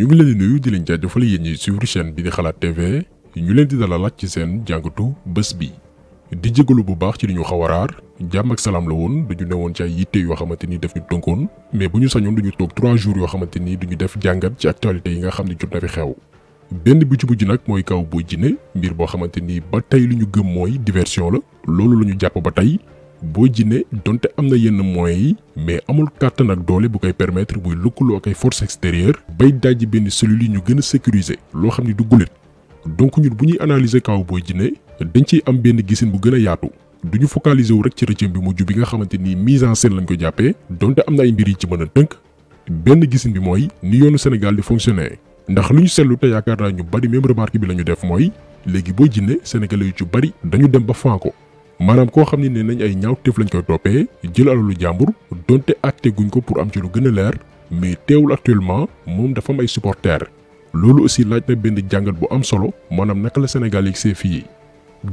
ñu ngi leen di nuyu di leen jaajëfal yéen ñi suivre chaîne bi di xalaat TV ñu leen di dalalaat ci seen jàngatu bés bi di jégalu bu baax ci li ñu xaw a raar jàmm ak salaam la woon dañu newoon ci ay yitte yoo xamante ni def ñu tënkoon mais bu ñu sañoon duñu toog 3 jours yoo xamante ni duñu def jàngat ci actualité yi nga xam ne jot na fi xew. benn bi ci mujj nag mooy kaw Boy Djiné mbir boo xamante ni ba tey li ñu gëm mooy diversion la loolu la ñu jàpp ba tey Boy Djiné donte am na yenn moyens yi mais amul kàttan ak doole bu koy permettre muy lëkkaloo ak ay forces extérieures bay dajji benn cellules yi ñu gën a sécuriser loo xam ni du gulet donc ñun bu ñuy analyser kaw Boy Djiné dañ ciy am benn gisin bu gën a yaatu duñu focaliser wu rek ci rëccam bi mujj bi nga xamante ni mise en scène lañ ko jàppee donte am na ay mbir yi ci mën a tënk benn gisin bi mooy ni yoonu Sénégal di fonctionner ndax lu ñu seetlu te yaakaar naa ñu bari même remarque bi la ñu def mooy léegi Boy Djiné sénégalais yu ci bari dañu dem ba fan ko maanaam koo xam ne nee nañ ay ñaawteef lañ koy toppee jël alalu jàmbur donte acté guñ ko pour am ci lu gën a leer mais teewul actuellement moom dafa am ay supporters loolu aussi laaj na benn jàngat bu am solo maanaam naka la Sénégal yi see fii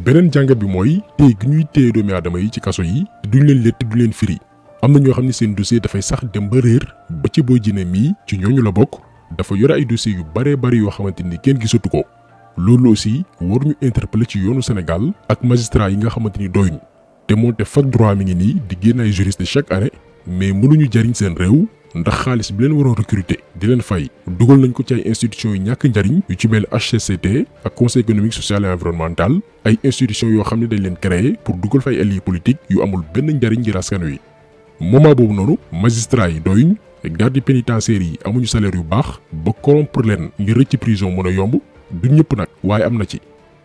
beneen jàngat bi mooy téye gi ñuy téye doomi aadama yi ci kaso yi duñ leen lett du leen firi am na ñoo xam ne seen dossier dafay sax dem ba réer ba ci Boy Djiné mii ci ñooñu la bokk dafa yore ay dossiers yu baree bari yoo xamante ni kenn gisatu ko loolu aussi war ñu interpeller ci yoonu Sénégal ak magistrat yi nga xamante ni doyuñu te moonte fac droit mi ngi nii di génn ay juriste chaque année mais mënuñu jariñ seen réew ndax xaalis bi leen waroon recruter di leen fay dugal nañ ko ci ay institutions yu ñàkk njariñ yu ci mel HCCT ak conseil économique social et environnemental ay institutions yoo xam ne dañ leen créer pour dugal fay alliés politique yu amul benn njariñ ngir askan wi moment boobu noonu magistrat yi doyuñ garde pénitentiaire yi amuñu salaire yu baax ba corrompre leen ngir rëcc prison mën a yomb du ñëpp nag waaye am na ci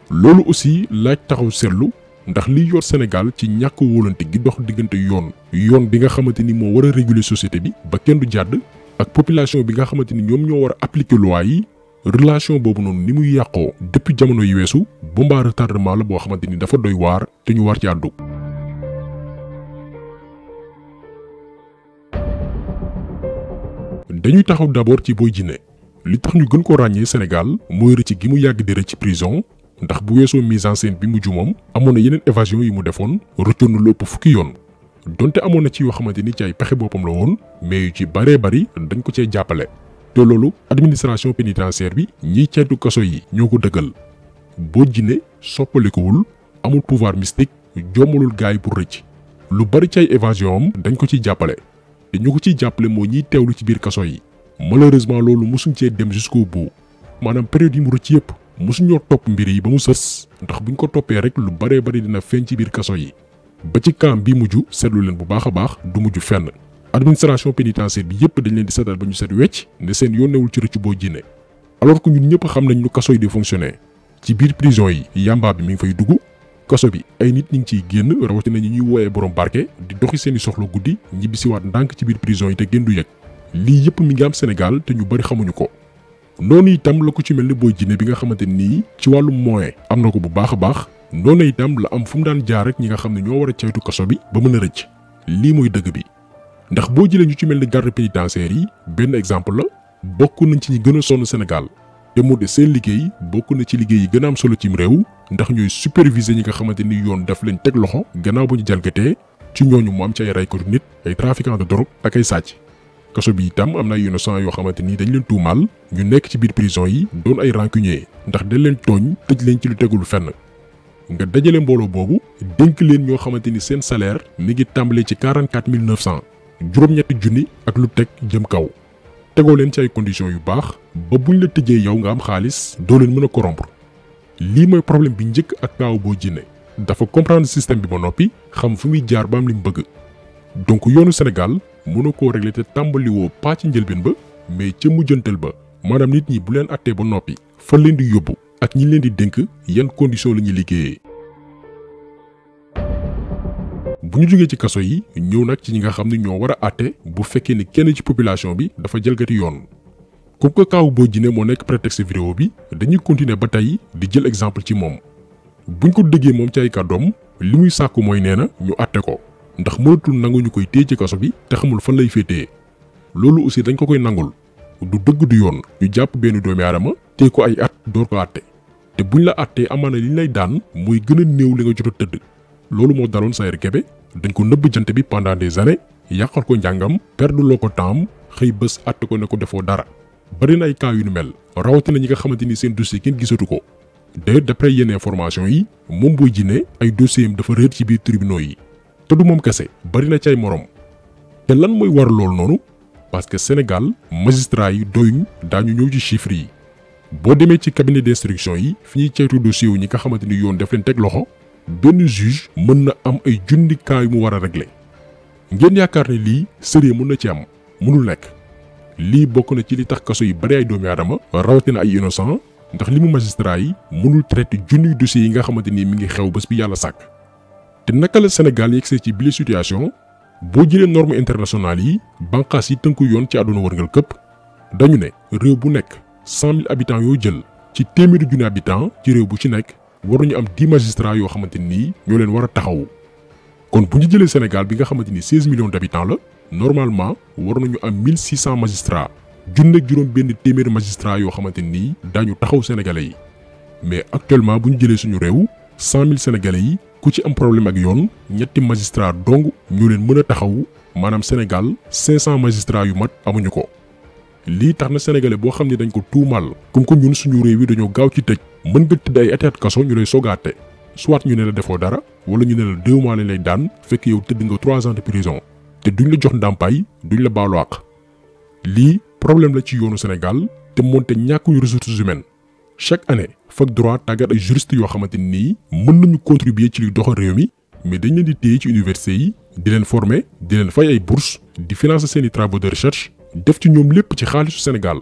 loolu aussi laaj taxaw seetlu ndax liy yor Sénégal ci ñàkk wóolante gi dox diggante yoon bi nga xamante ni moo war a réguler société bi ba kenn du jàdd ak population bi nga xamante ni ñoom ñoo war a appliquer loi yi relation boobu noonu ni muy yàqoo depuis jamono yu weesu bomba retardement la boo xamante ni dafa doy waar te ñu war ci àddu. dañuy taxaw d'abord ci Boy Djiné li tax ñu gën ko ràññee Sénégal mooy rëcc gi mu yàgg di rëcc prison ndax bu weesoo mise en scène bi mujj moom amoon na yeneen évasion yi mu defoon rëccoon na lu ëpp fukki yoon donte amoon na ci yoo xamante ni ci ay pexe boppam la woon mais yu ci baree bari dañ ko cee jàppale te loolu administration pénitentiaire bi ñiy ceytu kaso yi ñoo ko dëggal Boy Djiné soppalikuwul amul pouvoir mystique jommalul gaay pour rëcc lu bari ci ay évasion am dañ ko ciy jàppale te ñu ko ciy jàppale moo ñiy teewlu ci biir kaso yi malheureusement loolu mosuñ cee dem jusqu'au bout maanaam période yi mu rëcc yëpp mosuñoo topp mbir yi ba mu sës ndax buñ ko toppee rek lu baree bari dina feeñ ci biir kaso yi ba ci camp bi mujj seetlu leen bu baax a baax du mujj fenn administration pénitentiaire bi yëpp dañ leen di seetal ba ñu set wecc ne seen yónnewul ci rëcc Boy Djiné alors que ñun ñëpp xam nañ ñu kaso yi di fonctionner ci biir prison yi yamba bi mi ngi fay dugg kaso bi ay nit ñi ngi ciy génn rawatina ñi ñuy wooyee borom barke di doxi seeni soxla guddi ñibbisiwaat ndànk ci biir prison yi te gën du yëg lii yëpp mi ngi am Sénégal te ñu bari xamuñu ko noonu itam la ko ci mel ni Boy Djiné bi nga xamante nii ci wàllum moyen am na ko bu baax a baax noonu itam la am fu mu daan jaar rek ñi nga xam ne ñoo war a caytu kaso bi ba mën a rëcc lii mooy dëgg bi ndax boo jëlee ñu ci mel ni garde pénitentiaire yi benn exemple la bokk nañ ci ñi gën a sonn Sénégal te mu de seen liggéey bokk na ci liggéey yi gën a am solo cim réew ndax ñooy superviser ñi nga xamante ni yoon daf leen teg loxo gannaaw bu ñu jalgatee ci ñooñu mu am ci ay raykatu nit ay trafiquants de drogue ak ay sàcc kaso bi itam am na ay innocent yoo xamante ni dañ leen tuumaal ñu nekk ci biir prison yi doon ay rancunier ndax dañ leen tooñ tëj leen ci lu tegul fenn nga dajale mbooloo boobu dénk leen ñoo xamante ni seen salaire mi ngi tàmbalee ci 44 900 juróom-ñetti junni ak lu teg jëm kaw tegoo leen ci ay conditions yu baax ba buñ la tëjee yow nga am xaalis doo leen mën a corrompre lii mooy problème bi njëkk ak kaaw Boy Djiné dafa comprendre système bi ba noppi xam fu muy jaar ba am li mu bëgg donc yoonu Sénégal mënoo koo régler te tàmbaliwoo pas ci njëlbeen ba mais ca mujjantal ba maanaam nit ñi bu leen attee ba noppi fan leen di yóbbu ak ñi leen di dénk yan condition la ñuy liggéeyee. bu ñu jógee ci kaso yi ñëw nag ci ñi nga xam ne ñoo war a àtte bu fekkee ni kenn ci population bi dafa jalgati yoon comme que kaawu Boy Djiné moo nekk prétexte vidéo bi dañuy continuer ba tey di jël exemple ci moom buñ ko déggee moom ci ay kàddoom li muy sàkku mooy nee na ñu àtte ko ndax mënatul nangu ñu koy téye ci kaso bi te xamul fan lay féetee loolu aussi dañ ko koy nangul du dëgg du yoon ñu jàpp benn doomi aadama téye ko ay at door ko àtte te buñ la àttee amaana li ñu lay daan mooy gën a néew li nga jot a tëdd loolu moo daloon Sayer Kébé dañ ko nëbb jant bi pendant des années yàqal ko njàngam perduloo ko temps xëy bés àtte ko ne ko defoo dara bari na ay cas yu nu mel rawatina ñi nga xamante ni seen dossier kenn gisatu ko. d'ailleurs d'après yenn information yi moom Boy Djiné ay dossier am dafa réer ci biir tribunaux yi te du moom kese bari na ci ay morom te lan mooy war loolu noonu parce que Sénégal magistrat yi doyuñ daañu ñëw ci chiffres yi boo demee ci cabinet d'instruction yi fi ñuy ceytu dossier wu ñi nga xamante ni yoon daf leen teg loxo benn juge mën na am ay junni cas yu mu war a régler ngeen yaakaar ne lii sérieux mën na ci am mënul nekk lii bokk na ci li tax kaso yi bari ay doomi aadama rawatina ay innocent ndax li mu magistrat yi mënul traité junniy dossiers yi nga xamante ni mi ngi xew bés bi yàlla sàkk te naka la Sénégal yegsee ci bile situation boo jëlee normes internationales yi banqaas yi tënku yoon ci àdduna wërngal këpp dañu ne réew bu nekk 100 000 habitants yoo jël ci téeméeri junni habitants ci réew bu ci nekk war nañu am 10 magistrats yoo xamante ni ñoo leen war a taxawu kon bu ñu jëlee Sénégal bi nga xamante ni 16 millions d'habitants la normalement war nañu am 1600 magistrats junne ak juróom benn téeméeri magistrats yoo xamante ni daañu taxaw sénégalais yi mais actuellement bu ñu jëlee suñu réew 100 000 sénégalais yi ku ci am problème ak yoon ñetti magistrats dong ñoo leen mën a taxawu maanaam Sénégal 500 magistrats yu mat amuñu ko. lii tax na sénégalais boo xam ne dañ ko tuumaal comme que ñun suñu réew yi dañoo gaaw ci tëj mën nga tëdd ay at kaso ñu lay soogaate soit ñu ne la defoo dara wala ñu ne la 2 mois lañ lay daan fekk yow tëdd nga 3 ans de prison te duñ la jox ndàmpaay duñ la baalu àq lii problème la ci yoonu Sénégal te moonte ñàkkuñu ressources humaines chaque année fac droit tàggat ay juristes yoo xamante ni mën nañu contribuer ci luy doxal réew mi mais dañ leen di téye ci université yi di leen former di leen fay ay bourses di financer seeni travaux de recherche def ci ñoom lépp ci xaalisu Sénégal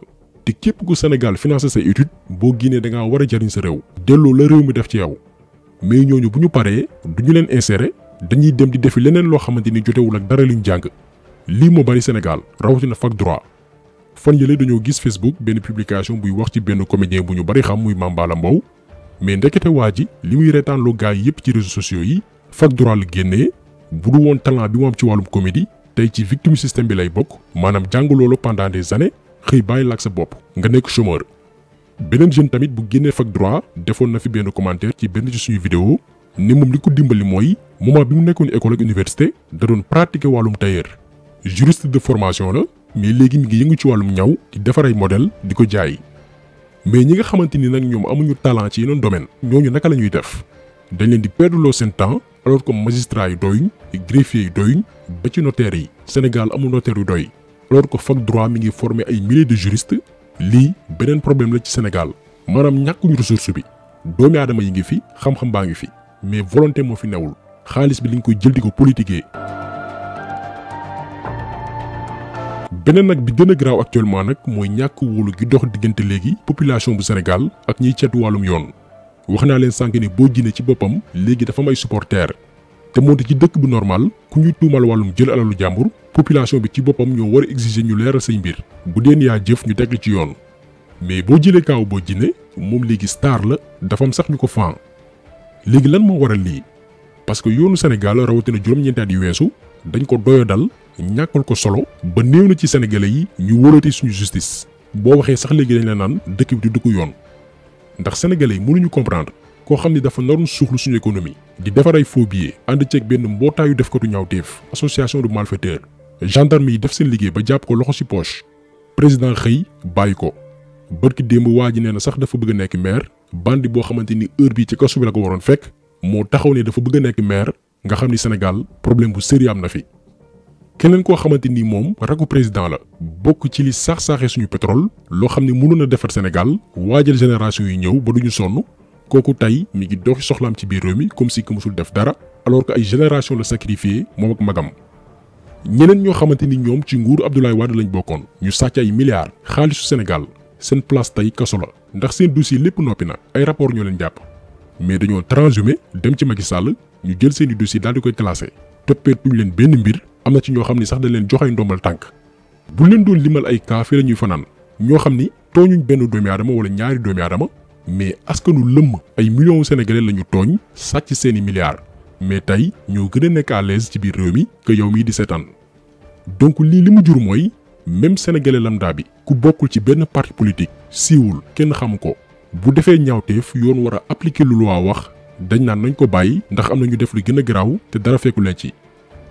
te képp ku Sénégal financer say études boo génnee da ngaa war a jariñ sa réew delloo la réew mi def ci yow mais ñooñu bu ñu paree duñu leen insérer dañuy dem di defi leneen loo xamante ni jotewul ak dara luñ jàng lii moo bari Sénégal rawatina fac droit fan yële dañoo gis Facebook benn publication buy wax ci benn comédien bu ñu bari xam muy Mame Balla Mbow mais ndekete waa ji li muy reetaanloo gaay yi yëpp ci réseaux sociaux yi fac droit la génnee bu du woon talent bi mu am ci wàllum comédie tey ci victime système bi lay bokk maanaam jàng loolu pendant des années xëy bàyyi la ak sa bopp nga nekk chômeur. beneen jeune tamit bu génnee fac droit defoon na fi benn commentaire ci benn ci suñu vidéo ne moom li ko dimbali mooy moment bi mu nekkoon école ak université da doon pratiquer wàllum tailleur juriste de formation la mais léegi mi ngi yëngu ci wàllum ñaw di defar ay modèle di ko jaay mais ñi nga xamante ni nag ñoom amuñu talent ci yeneen domaine ñooñu naka la ñuy def dañ leen di perdre seen temps alors que magistrats yi doyuñ greffiers yi doyuñ ba ci notaires yi Sénégal amul notaire yu doy alors que fac droit mi ngi former ay milliers de juristes lii beneen problème la ci Sénégal maanaam ñàkkuñu ressource bi doomi aadama yi ngi fi xam-xam baa ngi fi mais volonté moo fi newul xaalis bi liñ koy jël di ko politiquer. beneen nag bi gën a garaaw actuellement nag mooy ñàkk wóolu gi dox diggante léegi population bu Sénégal ak ñiy ceetu wàllum yoon wax naa leen sànq ne Boy Djiné ci boppam léegi dafa am ay supporters te moonte ci dëkk bu normal ku ñuy tuumal wàllum jël alalu jàmbur population bi ci boppam ñoo war a exiger ñu leeral say mbir bu deen yaa jëf ñu teg ci yoon mais boo jëlee kaaw Boy Djiné moom léegi star la dafa am sax ñu ko fan léegi lan moo waral lii parce que yoonu Sénégal rawatina juróom-ñeenti at yu weesu dañ ko doyadal ñàkkal ko solo ba néew na ci sénégalais yi ñu wóolati suñu justice boo waxee sax léegi dañ la naan dëkk bi du dëkku yoon ndax sénégalais yi mënuñu comprendre koo xam ni dafa naroon suuxlu suñu économie di defar ay faux billets ànd ceeg benn mbootaayu defkatu ñaawteef association de malfaiteurs gendarme yi def seen liggéey ba jàpp ko loxo ci poche président xëy bàyyi ko barki démb waa ji nee na sax dafa bëgg a nekk maire bandi boo xamante ni heure bii ci kaso bi la ko waroon fekk moo taxaw ne dafa bëgg a nekk maire nga xam ni Sénégal problème bu sérieux am na fi. keneen koo xamante ni moom rakku président la bokk ci li saax-saaxee suñu pétrole loo xam ne mënoon a defar Sénégal waajal génération yi ñëw ba duñu sonn kooku tey mi ngi doxi soxlaam ci biir réew mi comme si que musul def dara alors que ay génération la sacrifié moom ak magam. ñeneen ñoo xamante ni ñoom ci nguuru Abdoulaye Wade lañ bokkoon ñu sàcc ay milliards xaalisu Sénégal seen place tey kaso la ndax seen dossier lépp noppi na ay rapport ñoo leen jàpp mais dañoo transhumé dem ci Macky Sall ñu jël seeni dossier daal di koy classé toppeetuñ leen benn mbir am na ci ñoo xam ni sax dañ leen jox ay ndombal tànk bu leen doon limal ay cas fii la ñuy fanaan ñoo xam ni tooñuñ benn doomi aadama wala ñaari doomi aadama mais askanu lëmm ay millions sénégalais la ñu tooñ sàcc seeni milliards mais tey ñoo gën a nekk à l'aise ci biir réew mi que yow mii di seetaan donc lii li mu jur mooy même sénégalais lambda bi ku bokkul ci benn parti politique siiwul kenn xamu ko bu defee ñaawteef yoon war a appliquer lu loi wax dañ naan nañ ko bàyyi ndax am na ñu def lu gën a garaaw te dara fekku leen ci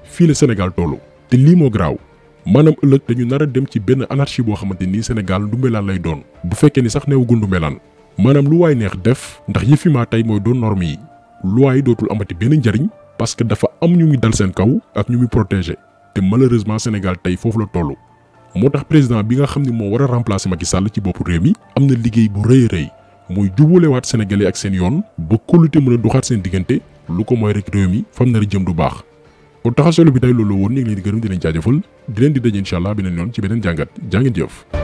fii la Sénégal tollu te lii moo garaaw maanaam ëllëg dañu nar a dem ci benn anarchie boo xamante ni Sénégal ndumbelaan lay doon bu fekkee ni sax neewagul ndumbelaan maanaam lu waay neex def ndax yëfi maa tey mooy doon norme yi loi yi dootul amati benn njariñ parce que dafa am ñu muy dal seen kaw ak ñu muy protéger te malheureusement Sénégal tey foofu la toll. moo tax président bi nga xam ne moo war a remplacer Macky Sall ci boppu réew mi am na liggéey bu rëy a rëy mooy jubalewaat sénégalais ak seen yoon ba kóolute mën a doxaat seen diggante lu ko mooy rek réew mi fam nar a jëm du baax. kon taxaw solo bi tey loolu woon ñu ngi leen di gërëm di leen jaajëfal di leen di daje incha allah beneen yoon ci beneen jàngat jaa ngeen jëf.